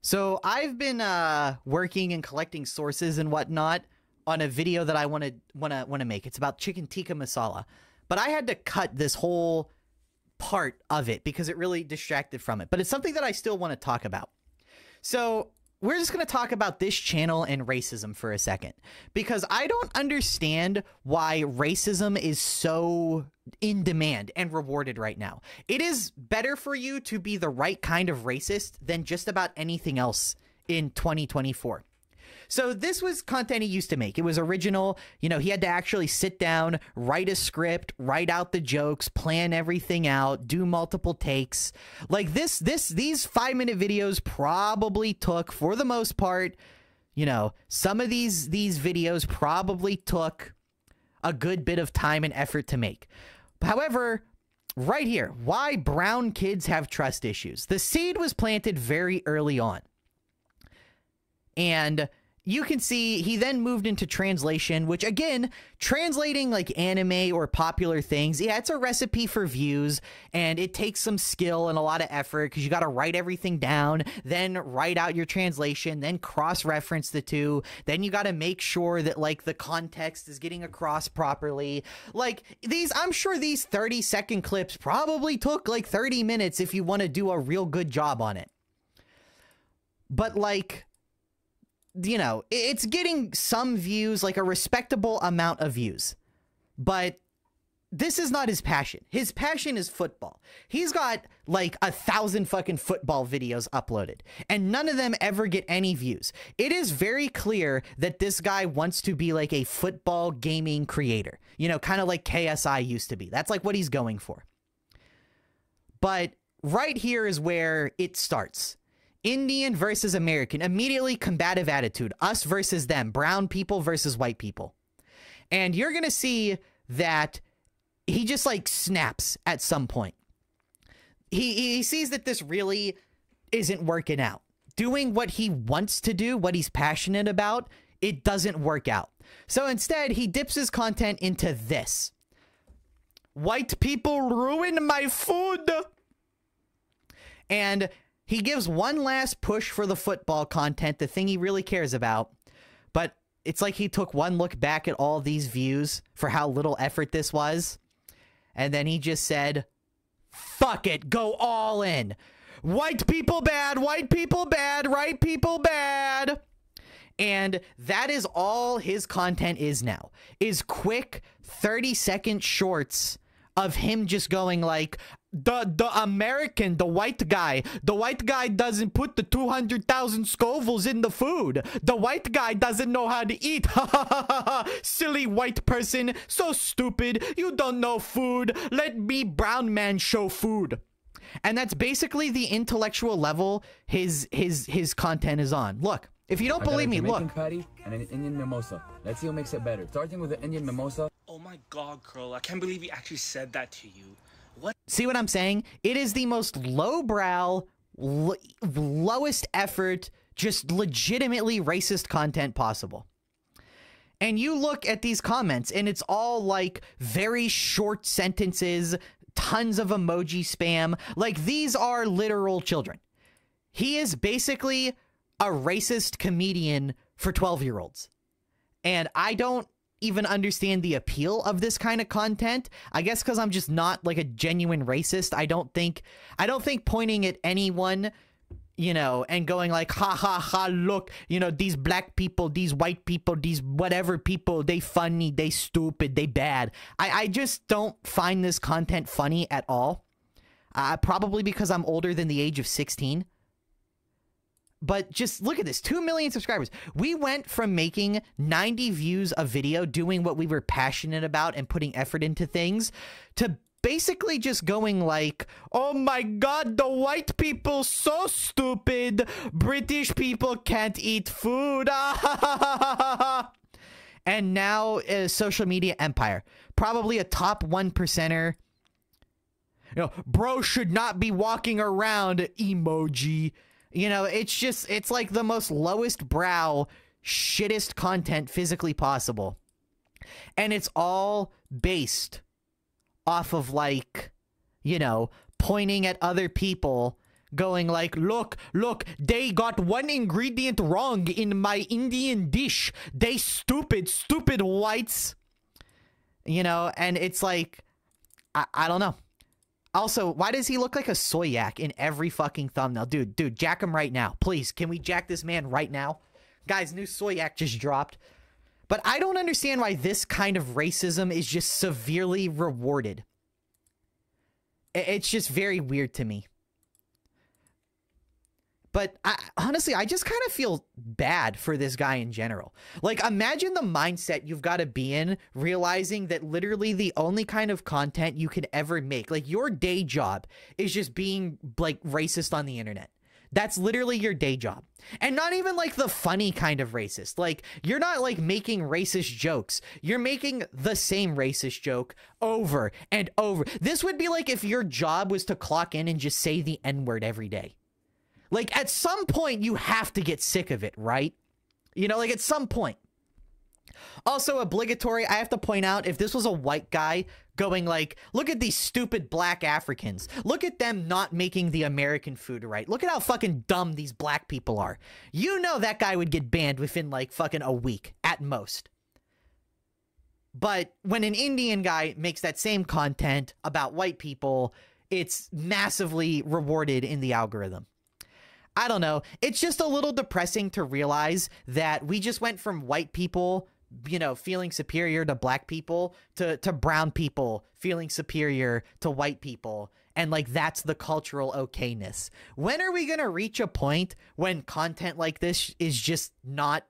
So I've been working and collecting sources and whatnot on a video that I want to make. It's about chicken tikka masala, but I had to cut this whole part of it because it really distracted from it. But it's something that I still want to talk about. So we're just going to talk about this channel and racism for a second, because I don't understand why racism is so in demand and rewarded right now. It is better for you to be the right kind of racist than just about anything else in 2024. So this was content he used to make. It was original. You know, he had to actually sit down, write a script, write out the jokes, plan everything out, do multiple takes. Like these 5-minute videos probably took, for the most part, you know, some of these videos probably took a good bit of time and effort to make. However, right here, why brown kids have trust issues. The seed was planted very early on. And you can see he then moved into translation, which again, translating like anime or popular things, yeah, it's a recipe for views, and it takes some skill and a lot of effort because you got to write everything down, then write out your translation, then cross-reference the two, then you got to make sure that like the context is getting across properly. Like I'm sure these 30-second clips probably took like 30 minutes if you want to do a real good job on it. But like, you know, it's getting some views, like a respectable amount of views. But this is not his passion. His passion is football. He's got like 1,000 fucking football videos uploaded, and none of them ever get any views. It is very clear that this guy wants to be like a football gaming creator, you know, kind of like KSI used to be. That's like what he's going for. But right here is where it starts. Indian versus American, immediately combative attitude, us versus them, brown people versus white people. And you're going to see that he just like snaps at some point. He sees that this really isn't working out. Doing what he wants to do, what he's passionate about, it doesn't work out. So instead, he dips his content into this. White people ruin my food. And he gives one last push for the football content, the thing he really cares about. But it's like he took one look back at all these views for how little effort this was. And then he just said, fuck it, go all in. White people bad, white people bad, white people bad. And that is all his content is now. Is quick 30-second shorts of him just going like, the American, the white guy doesn't put the 200,000 Scovilles in the food. The white guy doesn't know how to eat. Silly white person, so stupid. You don't know food. Let me, brown man, show food. And that's basically the intellectual level his content is on. Look, if you don't believe me, look. Patty and an Indian mimosa. Let's see who makes it better. Starting with the Indian mimosa. Oh my God, Curl! I can't believe he actually said that to you. What? See what I'm saying? It is the most lowbrow, lowest effort, just legitimately racist content possible. And you look at these comments and it's all like very short sentences, tons of emoji spam. Like these are literal children. He is basically a racist comedian for 12-year-olds. And I don't even understand the appeal of this kind of content. I guess because I'm just not like a genuine racist. I don't think pointing at anyone, you know, and going like, ha ha ha, look, you know, these black people, these white people, these whatever people, they funny, they stupid, they bad. I just don't find this content funny at all. Probably because I'm older than the age of 16. But just look at this, 2 million subscribers. We went from making 90 views a video, doing what we were passionate about and putting effort into things, to basically just going like, oh my God, the white people so stupid. British people can't eat food. And now social media empire, probably a top 1%er. You know, bro should not be walking around, emoji. You know, it's like the most lowest brow, shittest content physically possible. And it's all based off of like, you know, pointing at other people going like, look, they got one ingredient wrong in my Indian dish. They stupid whites. You know, and it's like, I don't know. Also, why does he look like a soyak in every fucking thumbnail? Dude, jack him right now. Please, can we jack this man right now? Guys, new soyak just dropped. But I don't understand why this kind of racism is just severely rewarded. It's just very weird to me. But honestly, I just kind of feel bad for this guy in general. Like, imagine the mindset you've got to be in, realizing that literally the only kind of content you can ever make, like your day job, is just being like racist on the internet. That's literally your day job. And not even like the funny kind of racist. Like, you're not like making racist jokes. You're making the same racist joke over and over. This would be like if your job was to clock in and just say the N-word every day. Like, at some point, you have to get sick of it, right? You know, like, at some point. Also, obligatory, I have to point out, if this was a white guy going like, look at these stupid black Africans. Look at them not making the American food right. Look at how fucking dumb these black people are. You know that guy would get banned within, like, fucking a week, at most. But when an Indian guy makes that same content about white people, it's massively rewarded in the algorithm. I don't know. It's just a little depressing to realize that we just went from white people, you know, feeling superior to black people to brown people feeling superior to white people. And like, that's the cultural okayness. When are we going to reach a point when content like this is just not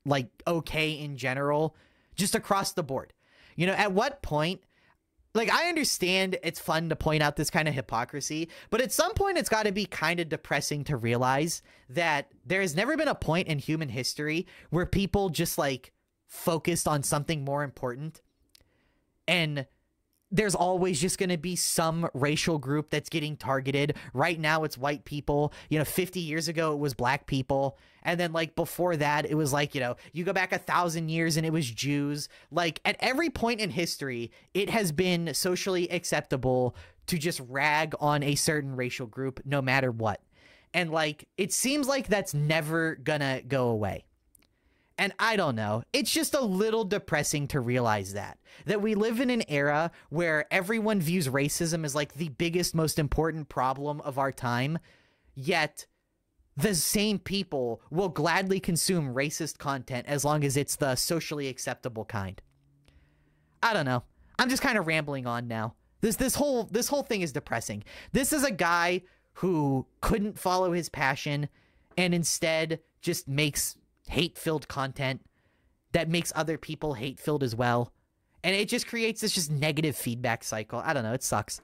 like okay in general, just across the board? You know, at what point? Like, I understand it's fun to point out this kind of hypocrisy, but at some point it's got to be kind of depressing to realize that there has never been a point in human history where people just, like, focused on something more important. And there's always just going to be some racial group that's getting targeted. Right now, it's white people. You know, 50 years ago, it was black people. And then, like, before that, it was like, you know, you go back 1,000 years and it was Jews. Like, at every point in history, it has been socially acceptable to just rag on a certain racial group no matter what. And, like, it seems like that's never gonna go away. And I don't know. It's just a little depressing to realize that we live in an era where everyone views racism as like the biggest, most important problem of our time. Yet the same people will gladly consume racist content as long as it's the socially acceptable kind. I don't know. I'm just kind of rambling on now. This whole thing is depressing. This is a guy who couldn't follow his passion and instead just makes hate-filled content that makes other people hate-filled as well. And it just creates this just negative feedback cycle. I don't know. It sucks.